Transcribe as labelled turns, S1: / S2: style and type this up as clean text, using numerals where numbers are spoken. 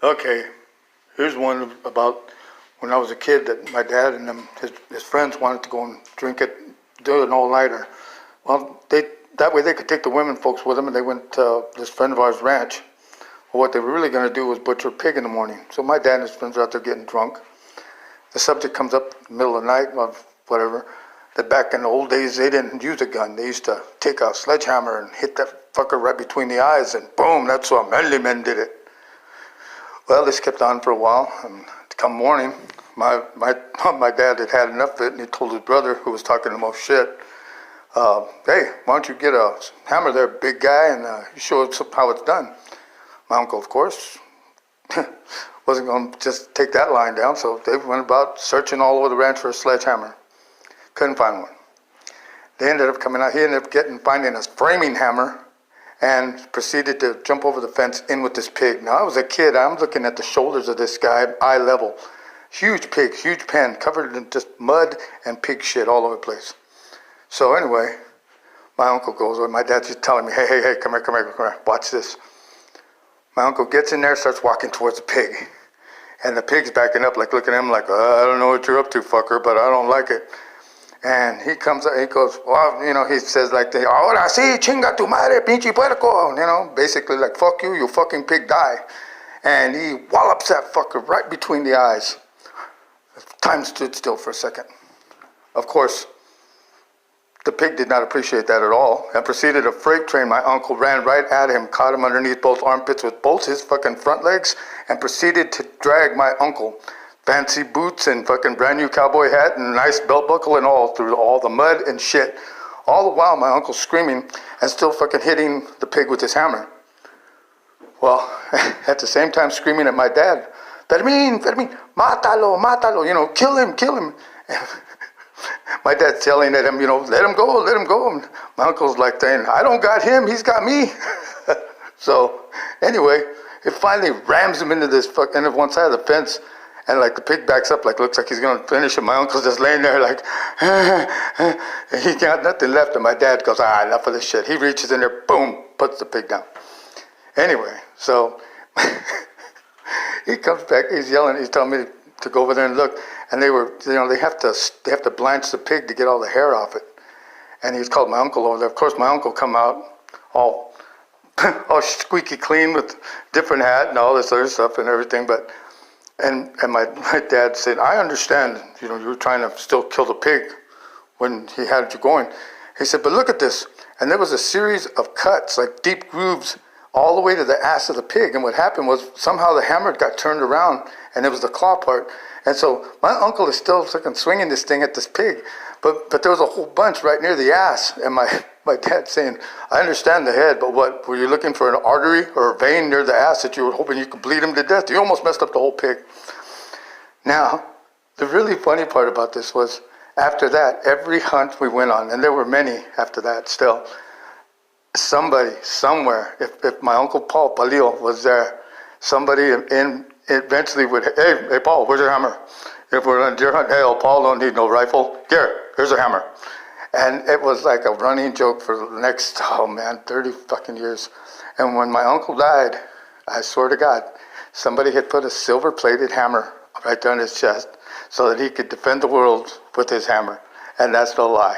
S1: Okay, here's one about when I was a kid that my dad and his friends wanted to go and drink it, do an all-nighter. Well, that way they could take the women folks with them, and they went to this friend of ours' ranch. Well, what they were really going to do was butcher a pig in the morning. So my dad and his friends are out there getting drunk. The subject comes up in the middle of the night, or whatever, that back in the old days they didn't use a gun. They used to take a sledgehammer and hit that fucker right between the eyes, and boom, that's how manly men did it. Well, this kept on for a while, and come morning, my dad had enough of it, and he told his brother, who was talking the most shit, hey, why don't you get a hammer there, big guy, and you show us how it's done. My uncle, of course, wasn't going to just take that line down, so they went about searching all over the ranch for a sledgehammer. Couldn't find one. They ended up coming out, he ended up finding a framing hammer, and proceeded to jump over the fence in with this pig. Now, I was a kid. I'm looking at the shoulders of this guy, eye level. Huge pig, huge pen, covered in just mud and pig shit all over the place. So anyway, my uncle goes, or my dad's just telling me, hey, come here, watch this. My uncle gets in there, starts walking towards the pig. And the pig's backing up, like looking at him like, I don't know what you're up to, fucker, but I don't like it. And he comes up, he goes, well, he says like, ahora sí, chinga tu madre, pinche puerco, basically like, fuck you, you fucking pig, die. And he wallops that fucker right between the eyes. Time stood still for a second. Of course, the pig did not appreciate that at all and proceeded to freight train my uncle, ran right at him, caught him underneath both armpits with both his fucking front legs, and proceeded to drag my uncle, fancy boots and fucking brand new cowboy hat and nice belt buckle and all, through all the mud and shit. All the while my uncle's screaming and still fucking hitting the pig with his hammer. Well, at the same time screaming at my dad, Fermin, mátalo, kill him. My dad's yelling at him, let him go. And my uncle's like saying, I don't got him, he's got me. So anyway, it finally rams him into this fucking one side of the fence. And like the pig backs up, like looks like he's gonna finish him. My uncle's just laying there like, he got nothing left. And my dad goes, enough of this shit. He reaches in there, boom, puts the pig down. Anyway, so he comes back, he's yelling, he's telling me to go over there and look. And they have to blanch the pig to get all the hair off it. And he's called my uncle over there. Of course, my uncle come out all squeaky clean with different hat and all this other stuff and everything, but. And my dad said, I understand, you were trying to still kill the pig when he had you going. He said, but look at this. And there was a series of cuts, like deep grooves, all the way to the ass of the pig. And what happened was somehow the hammer got turned around, and it was the claw part. And so my uncle is still fucking swinging this thing at this pig. But there was a whole bunch right near the ass. And my dad saying, I understand the head, but what, were you looking for an artery or a vein near the ass that you were hoping you could bleed him to death? You almost messed up the whole pig. Now, the really funny part about this was, after that, every hunt we went on, and there were many after that still, somebody, somewhere, if my Uncle Paul Palillo was there, somebody eventually would, hey Paul, where's your hammer? If we're on a deer hunt, hey, Paul don't need no rifle. Here's a hammer. And it was like a running joke for the next, 30 fucking years. And when my uncle died, I swear to God, somebody had put a silver-plated hammer right down his chest so that he could defend the world with his hammer. And that's no lie.